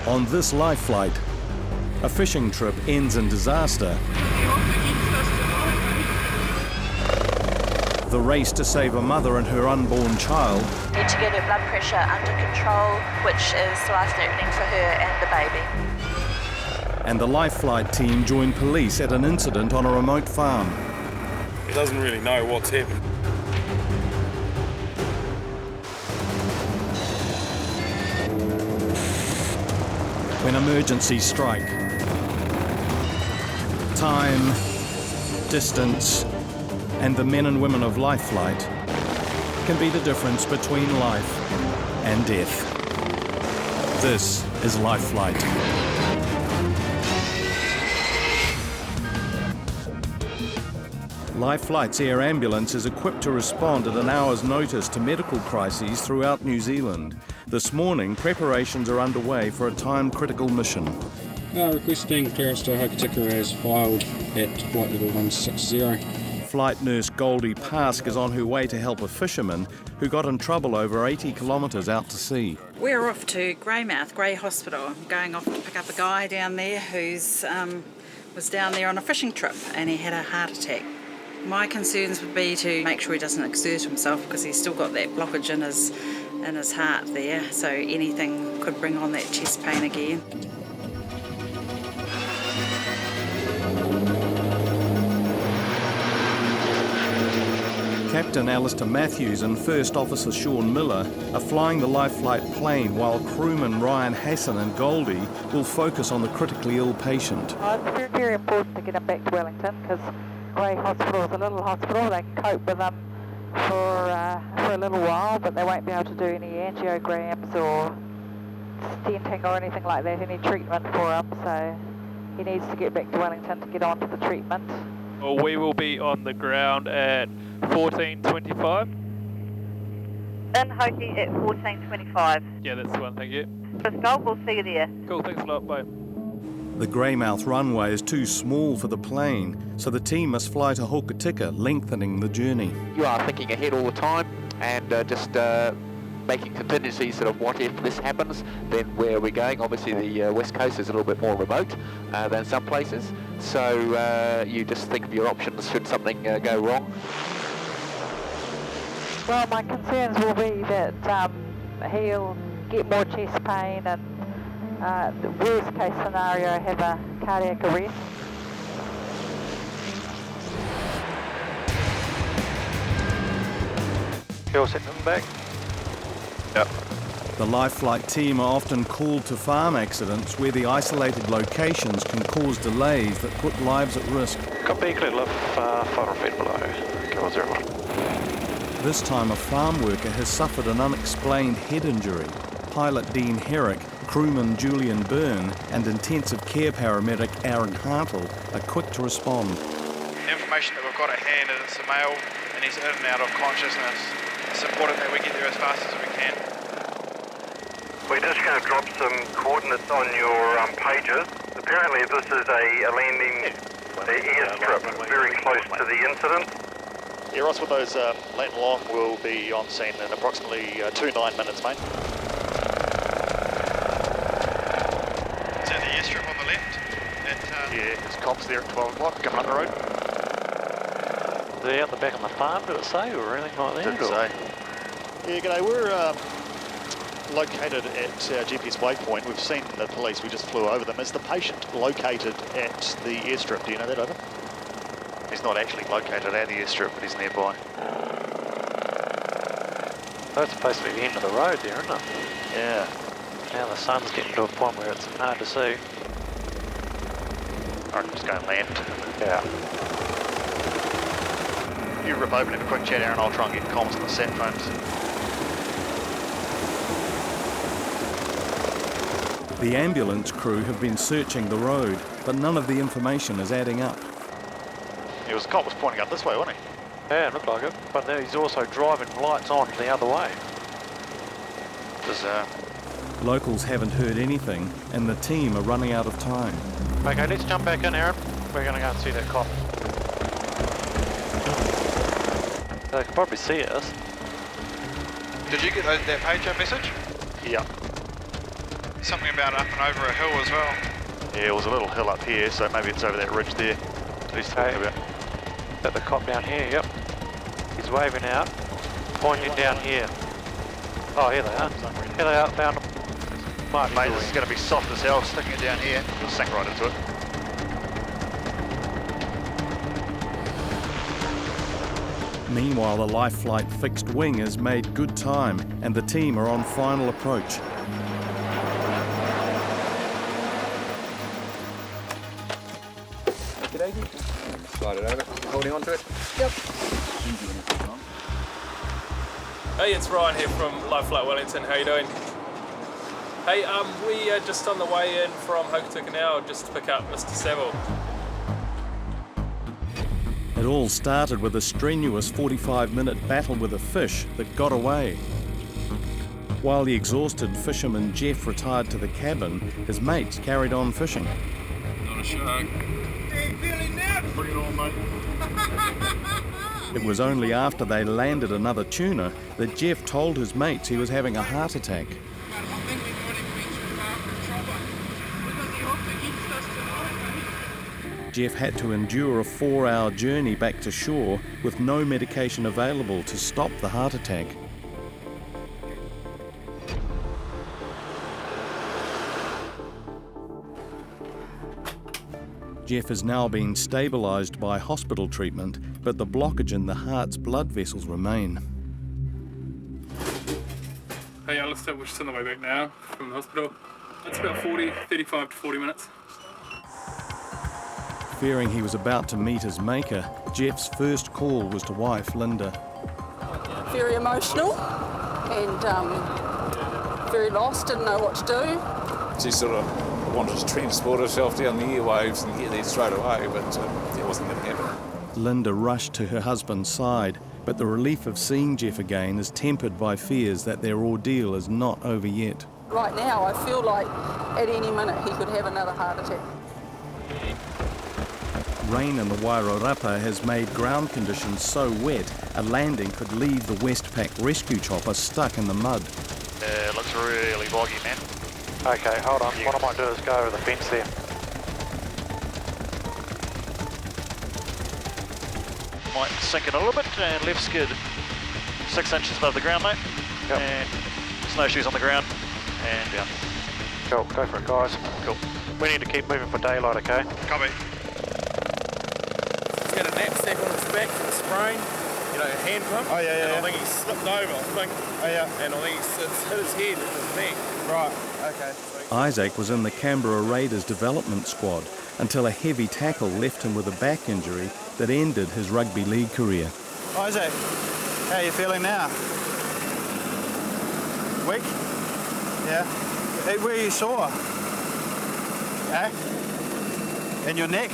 On this life flight, a fishing trip ends in disaster. The race to save a mother and her unborn child. Need to get her blood pressure under control, which is life-threatening for her and the baby. And the life flight team join police at an incident on a remote farm. He doesn't really know what's happened. When emergencies strike, time, distance, and the men and women of life flight can be the difference between life and death. This is Life Flight. Life Flight's air ambulance is equipped to respond at an hour's notice to medical crises throughout New Zealand. This morning, preparations are underway for a time-critical mission. Requesting clearance to Hokitika as filed at flight level 160. Flight nurse Goldie Pask is on her way to help a fisherman who got in trouble over 80 kilometres out to sea. We're off to Greymouth, Grey Hospital. I'm going off to pick up a guy down there who's was down there on a fishing trip and he had a heart attack. My concerns would be to make sure he doesn't exert himself because he's still got that blockage in his heart there, so anything could bring on that chest pain again. Captain Alistair Matthews and First Officer Sean Miller are flying the life flight plane while crewmen Ryan Hassan and Goldie will focus on the critically ill patient. It's very, very important to get them back to Wellington because Grey Hospital is a little hospital. They can cope with them for a little while, but they won't be able to do any angiograms or stenting or anything like that, any treatment for him. So he needs to get back to Wellington to get on to the treatment. Well, we will be on the ground at 14:25. In Hoki at 14:25. Yeah, that's the one, thank you. Bristol, we'll see you there. Cool, thanks a lot, bye. The Greymouth runway is too small for the plane, so the team must fly to Hokitika, lengthening the journey. You are thinking ahead all the time and just making contingencies sort of what if this happens, then where are we going? Obviously the west coast is a little bit more remote than some places, so you just think of your options should something go wrong. Well, my concerns will be that he'll get more chest pain and the worst case scenario have a cardiac arrest. You're setting them back? Yep. The life flight team are often called to farm accidents where the isolated locations can cause delays that put lives at risk. Copy, clear lift, 500 feet below, Kilo 01. This time a farm worker has suffered an unexplained head injury. Pilot Dean Herrick, crewman Julian Byrne and intensive care paramedic Aaron Hartle are quick to respond. The information that we've got at hand is it's a male and he's in and out of consciousness. It's important that we get there as fast as we can. We're just going to drop some coordinates on your pages. Apparently this is a landing airstrip very close to the incident. Yeah, Ross, with those Latin Long will be on scene in approximately 2-9 minutes, mate. Is that the airstrip on the left? Yeah, there's cops there at 12 o'clock coming up the road. Are they out the back of the farm, did it say, or anything like that? Didn't say. Yeah, g'day, we're located at our GPS waypoint. We've seen the police, we just flew over them. Is the patient located at the airstrip? Do you know that, over? He's not actually located at the airstrip, but he's nearby. That's supposed to be the end of the road there, isn't it? Yeah. Now the sun's getting to a point where it's hard to see. I reckon just go and land. Yeah. You rip open in a quick chat, Aaron. I'll try and get comms on the sat phones. The ambulance crew have been searching the road, but none of the information is adding up. The cop was pointing up this way, wasn't he? Yeah, it looked like it. But now he's also driving lights on the other way. Bizarre. Locals haven't heard anything, and the team are running out of time. Okay, let's jump back in, Aaron. We're going to go and see that cop. They can probably see us. Did you get that pager message? Yeah. something about up and over a hill as well. Yeah, it was a little hill up here, so maybe it's over that ridge there. He's talking about. Is that the cop down here? Yep. He's waving out, pointing down here. Oh, here they are. Here they are, found them. Mate, this is going to be soft as hell, sticking it down here. You'll sink right into it. Meanwhile, the life flight fixed wing has made good time and the team are on final approach. Slide it over. Holding on to it? Yep. Hey, it's Ryan here from Life Flight Wellington. How you doing? Hey, we are just on the way in from Hokitika now, just to pick up Mr. Saville. It all started with a strenuous 45-minute battle with a fish that got away. While the exhausted fisherman Jeff retired to the cabin, his mates carried on fishing. Not a shark. Bring it on, mate. It was only after they landed another tuna that Jeff told his mates he was having a heart attack. Jeff had to endure a 4-hour journey back to shore with no medication available to stop the heart attack. Jeff is now being stabilised by hospital treatment, but the blockage in the heart's blood vessels remain. Hey, Alistair, we're just on the way back now from the hospital. It's about 35 to 40 minutes. Fearing he was about to meet his maker, Jeff's first call was to wife Linda. Very emotional and very lost, didn't know what to do. She sort of wanted to transport herself down the airwaves and get there straight away, but it wasn't going to happen. Linda rushed to her husband's side, but the relief of seeing Jeff again is tempered by fears that their ordeal is not over yet. Right now, I feel like at any minute he could have another heart attack. Rain in the Wairarapa has made ground conditions so wet, a landing could leave the Westpac rescue chopper stuck in the mud. It looks really boggy, man. Okay, hold on. What I might do is go over the fence there. Might sink it a little bit, and left skid 6 inches above the ground, mate. Yep. And snowshoes on the ground, and down. Cool, go for it, guys. Cool. We need to keep moving for daylight, okay? Copy. He's got a knapsack on his back from the sprain, you know, a hand pump. Oh, yeah, yeah. And I think he slipped over, I think. Oh, yeah. And I think it's hit his head with his neck. Right, okay. Isaac was in the Canberra Raiders development squad until a heavy tackle left him with a back injury that ended his rugby league career. Isaac, how are you feeling now? Weak? Yeah. Hey, where are you sore? Eh? In your neck?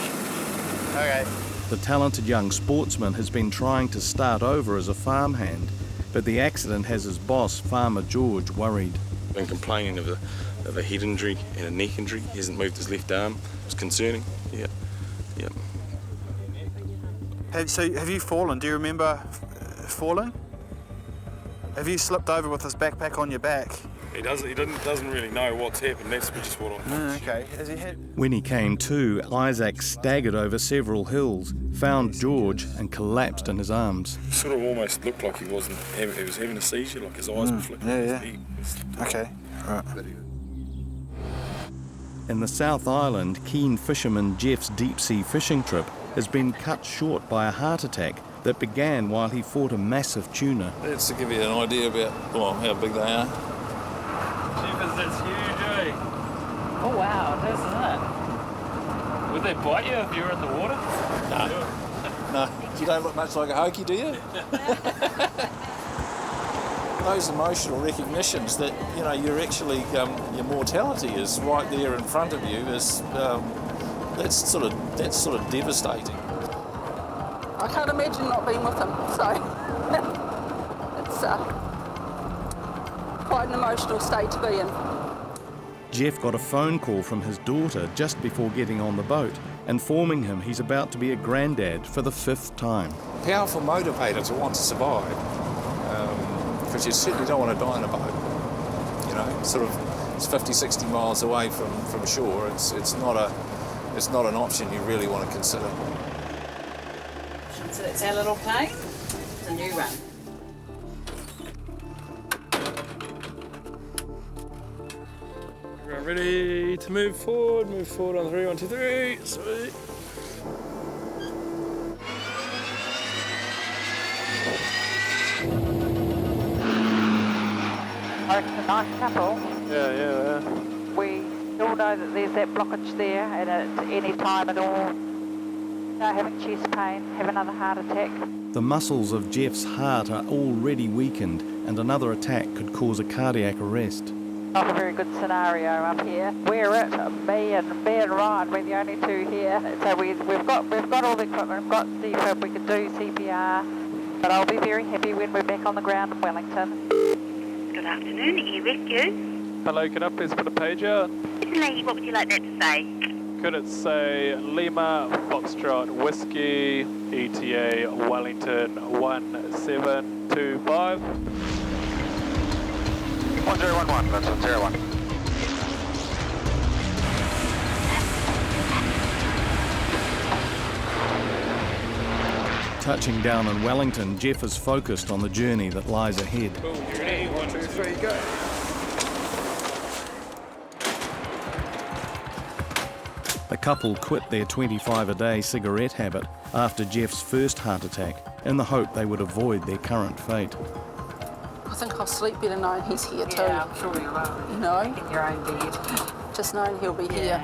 Okay. The talented young sportsman has been trying to start over as a farmhand, but the accident has his boss, Farmer George, worried. Been complaining of a head injury and a neck injury. He hasn't moved his left arm. It's concerning. Yeah. So have you fallen? Do you remember falling? Have you slipped over with this backpack on your back? He doesn't really know what's happened. That's just what I'm. Okay. Has he had? When he came to, Isaac staggered over several hills, found George and collapsed in his arms. Sort of almost looked like he was having a seizure, like his eyes were flickering. Yeah. Okay. Right. In the South Island, keen fisherman Jeff's deep-sea fishing trip has been cut short by a heart attack that began while he fought a massive tuna. That's to give you an idea about how big they are. Jeepers, that's huge, eh? Oh wow, it is, isn't it? Would they bite you if you were in the water? No, you don't look much like a hokey, do you? Those emotional recognitions that you're actually your mortality is right there in front of you is that's sort of devastating. I can't imagine not being with him, so it's quite an emotional state to be in. Jeff got a phone call from his daughter just before getting on the boat, informing him he's about to be a granddad for the 5th time. Powerful motivator to want to survive, because you certainly don't want to die in a boat. Sort of it's 50, 60 miles away from shore. It's not an option you really want to consider. So that's our little plane. It's a new one. Everyone ready to move forward on 3, 1, 2, 3, sweet. It's a nice couple. Yeah. We still know that there's that blockage there, and at any time at all, they're having chest pain, have another heart attack. The muscles of Jeff's heart are already weakened, and another attack could cause a cardiac arrest. Not a very good scenario up here. We're it, me and Ryan, we're the only two here. So we've got all the equipment, we've got CFib, we can do CPR, but I'll be very happy when we're back on the ground in Wellington. Good afternoon, Air Rescue. Hello, can I please put a pager? Lady, what would you like that to say? Could it say Lima, Foxtrot, Whiskey, ETA, Wellington, 1725? 1011, that's 101. Touching down in Wellington, Jeff is focused on the journey that lies ahead. Cool, you ready? 1, 2, 3, go. The couple quit their 25-a-day cigarette habit after Jeff's first heart attack in the hope they would avoid their current fate. I think I'll sleep better knowing he's here too. Yeah, I'm sure you will. You know? In your own bed. Just knowing he'll be here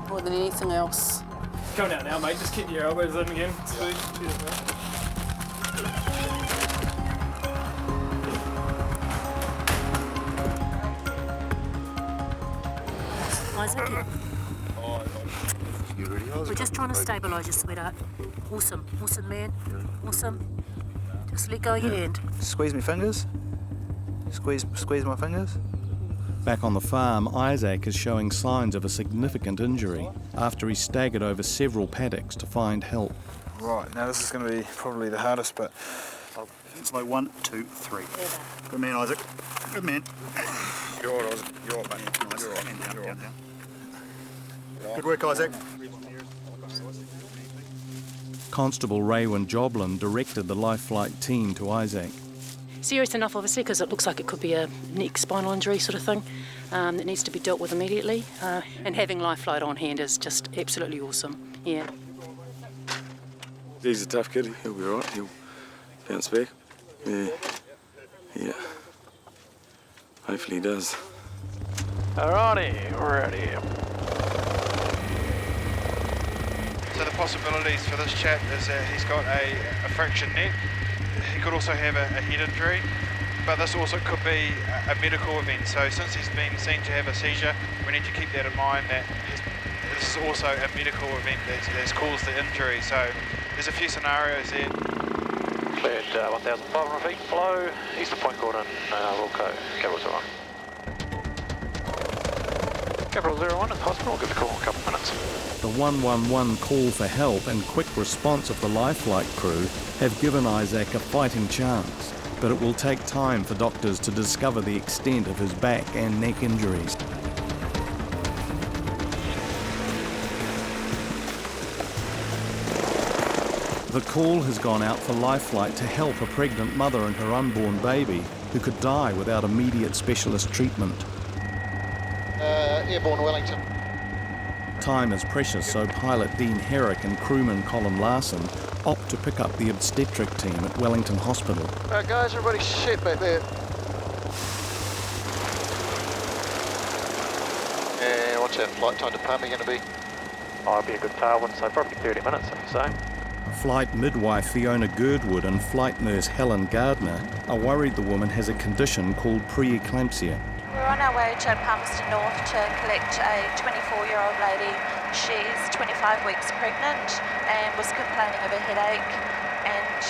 more than anything else. Coming out now, mate. Just keep your elbows in again. Sweet. Cheers, mate. Isaac, we're just trying to stabilise you, sweetheart. Awesome, man. Awesome. Just let go of your hand. Squeeze my fingers. Squeeze my fingers. Back on the farm, Isaac is showing signs of a significant injury after he staggered over several paddocks to find help. Right, now this is going to be probably the hardest bit. It's like 1, 2, 3. Good man, Isaac. Good man. You're all right, Isaac. You're all right, mate. You're all right. Down. Good work, Isaac. Constable Raywin Joblin directed the life flight team to Isaac. Serious enough, obviously, because it looks like it could be a neck spinal injury sort of thing that needs to be dealt with immediately. And having life flight on hand is just absolutely awesome. Yeah. He's a tough kid. He'll be all right. He'll bounce back. Yeah. Hopefully he does. Alrighty, ready. So the possibilities for this chap is that he's got a fractured neck. He could also have a head injury, but this also could be a medical event. So since he's been seen to have a seizure, we need to keep that in mind, that this is also a medical event that's caused the injury. So there's a few scenarios there. Cleared 1,500 feet, below Eastern Point Gordon, Wilco, Capital 01. Capital 01 at the hospital, give us a call in a couple of minutes. The 111 call for help and quick response of the life flight crew have given Isaac a fighting chance, but it will take time for doctors to discover the extent of his back and neck injuries. The call has gone out for life flight to help a pregnant mother and her unborn baby who could die without immediate specialist treatment. Airborne Wellington. Time is precious, so pilot Dean Herrick and crewman Colin Larson opt to pick up the obstetric team at Wellington Hospital. Alright guys, everybody shit back there. And what's our flight time to Palmy going to be? Oh, it'll be a good tailwind, so probably 30 minutes, I'd say. Flight midwife Fiona Girdwood and flight nurse Helen Gardner are worried the woman has a condition called preeclampsia. We're on our way to Palmerston North to collect a 24-year-old lady. She's 25 weeks pregnant and was complaining of a headache, and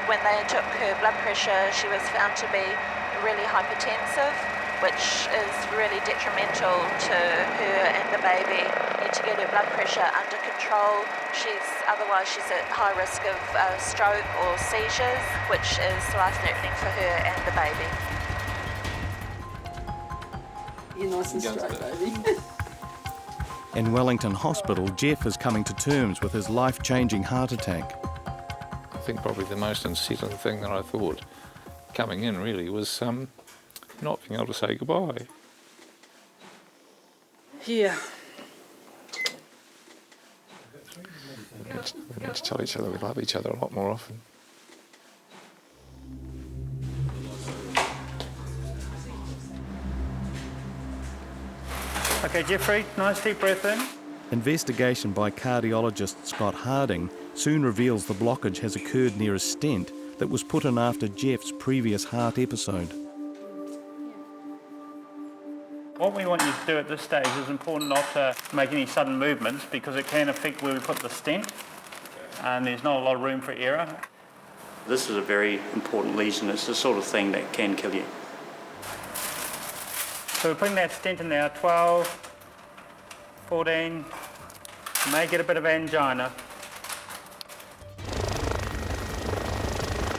when they took her blood pressure she was found to be really hypertensive, which is really detrimental to her and the baby. Need to get her blood pressure under control. Otherwise she's at high risk of stroke or seizures, which is life-threatening for her and the baby. You're nice and straight, baby. In Wellington Hospital, Jeff is coming to terms with his life-changing heart attack. I think probably the most unsettling thing that I thought coming in really was not being able to say goodbye. Yeah. We need to tell each other we love each other a lot more often. Okay, Jeffrey, nice deep breath in. Investigation by cardiologist Scott Harding soon reveals the blockage has occurred near a stent that was put in after Jeff's previous heart episode. What we want you to do at this stage is important not to make any sudden movements because it can affect where we put the stent and there's not a lot of room for error. This is a very important lesion. It's the sort of thing that can kill you. So we're putting that stent in now, 12, 14, may get a bit of angina.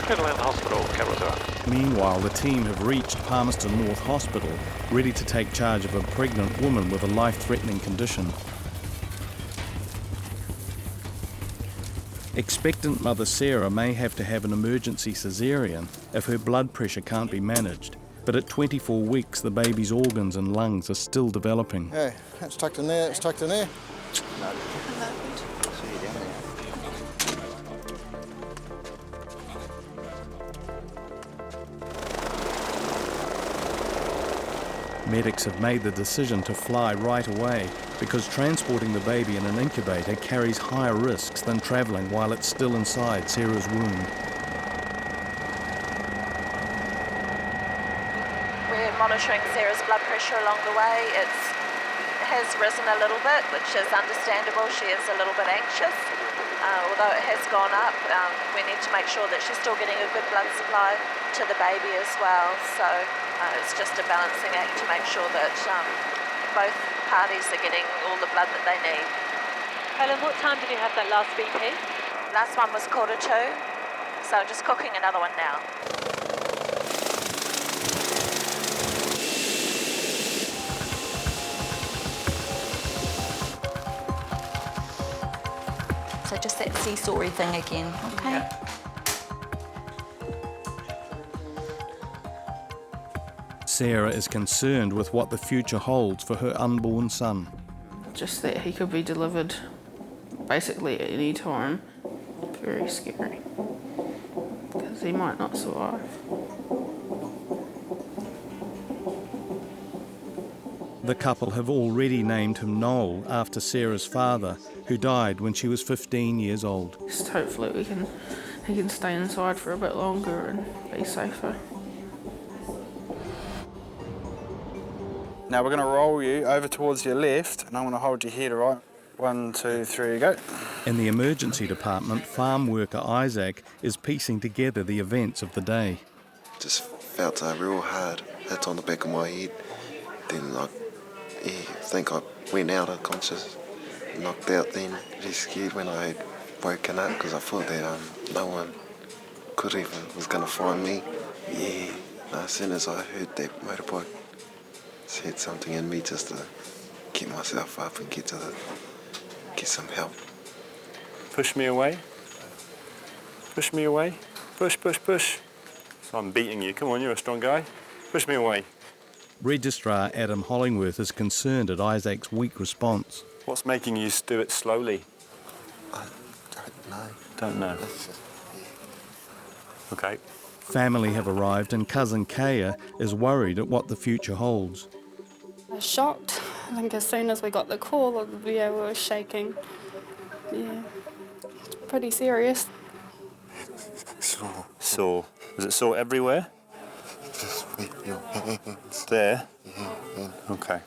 Wellington Hospital, Capital. Meanwhile, the team have reached Palmerston North Hospital, ready to take charge of a pregnant woman with a life-threatening condition. Expectant mother Sarah may have to have an emergency caesarean if her blood pressure can't be managed. But at 24 weeks, the baby's organs and lungs are still developing. Hey, it's tucked in there, it's tucked in there. Medics have made the decision to fly right away because transporting the baby in an incubator carries higher risks than travelling while it's still inside Sarah's womb. Monitoring Sarah's blood pressure along the way. It has risen a little bit, which is understandable. She is a little bit anxious. Although it has gone up, we need to make sure that she's still getting a good blood supply to the baby as well. So it's just a balancing act to make sure that both parties are getting all the blood that they need. Helen, what time did you have that last BP? Last one was 1:45, so I'm just cooking another one now. So just that seesaw-y thing again, okay? Yeah. Sarah is concerned with what the future holds for her unborn son. Just that he could be delivered basically at any time. Very scary. Because he might not survive. The couple have already named him Noel after Sarah's father, who died when she was 15 years old. Just hopefully he can stay inside for a bit longer and be safer. Now we're going to roll you over towards your left and I'm going to hold your head, all right? 1, 2, 3, go. In the emergency department, farm worker Isaac is piecing together the events of the day. Just felt a real hard hit on the back of my head. Then I think I went out unconscious, knocked out then, really scared when I had woken up because I thought that no one was going to find me. Yeah, as soon as I heard that motorbike, had something in me just to get myself up and get some help. Push me away. Push me away. Push, push, push. So I'm beating you. Come on, you're a strong guy. Push me away. Registrar Adam Hollingworth is concerned at Isaac's weak response. What's making you do it slowly? I don't know. Don't know. Okay. Family have arrived and cousin Kaya is worried at what the future holds. I was shocked. I think as soon as we got the call, we were shaking. Yeah, it's pretty serious. Sore. Sore. Is it sore everywhere? Just with your hands. There? Yeah. Okay.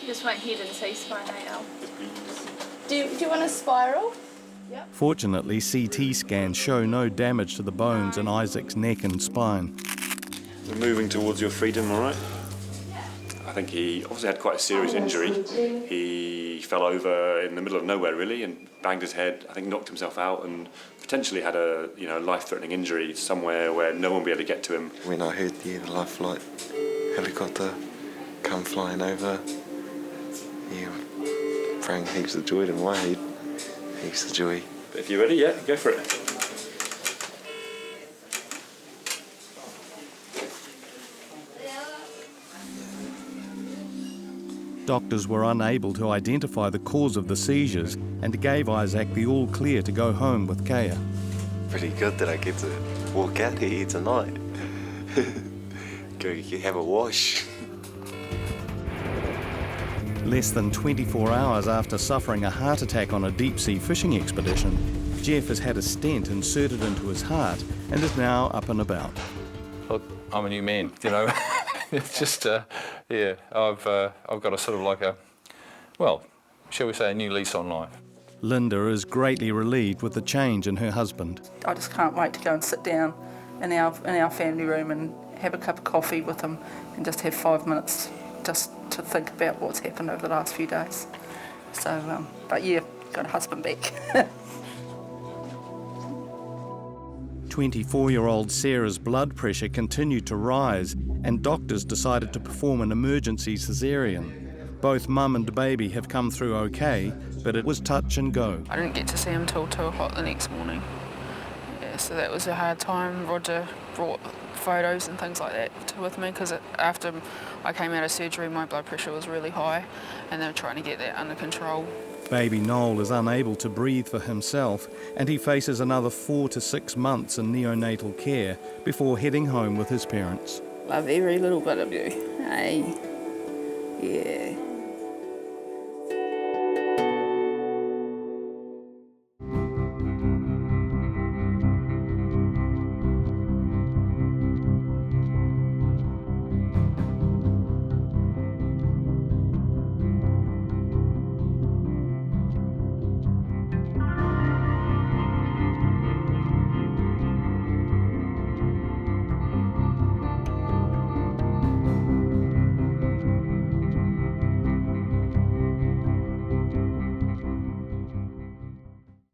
Just right head and C-spine now. Do you want a spiral? Yep. Fortunately, CT scans show no damage to the bones in Isaac's neck and spine. We're moving towards your freedom, all right? I think he obviously had quite a serious injury. He fell over in the middle of nowhere, really, and banged his head, I think knocked himself out, and potentially had a life-threatening injury somewhere where no one would be able to get to him. When I heard the life flight helicopter come flying over. Yeah, bring heaps of joy to my head. Heaps of joy. If you're ready, yeah, go for it. Doctors were unable to identify the cause of the seizures and gave Isaac the all clear to go home with Kea. Pretty good that I get to walk out here tonight. Go have a wash. Less than 24 hours after suffering a heart attack on a deep-sea fishing expedition, Jeff has had a stent inserted into his heart and is now up and about. Look, I'm a new man, you know. It's just, yeah, I've got a sort of like a, well, shall we say a new lease on life. Linda is greatly relieved with the change in her husband. I just can't wait to go and sit down in our family room and have a cup of coffee with him and just have 5 minutes just to think about what's happened over the last few days. So, but yeah, got a husband back. 24-year-old Sarah's blood pressure continued to rise and doctors decided to perform an emergency caesarean. Both mum and baby have come through okay, but it was touch and go. I didn't get to see him till 2 o'clock the next morning. Yeah, so that was a hard time. Roger brought photos and things like that with me because after I came out of surgery my blood pressure was really high and they were trying to get that under control. Baby Noel is unable to breathe for himself and he faces another 4 to 6 months in neonatal care before heading home with his parents. Love every little bit of you. Hey. Yeah.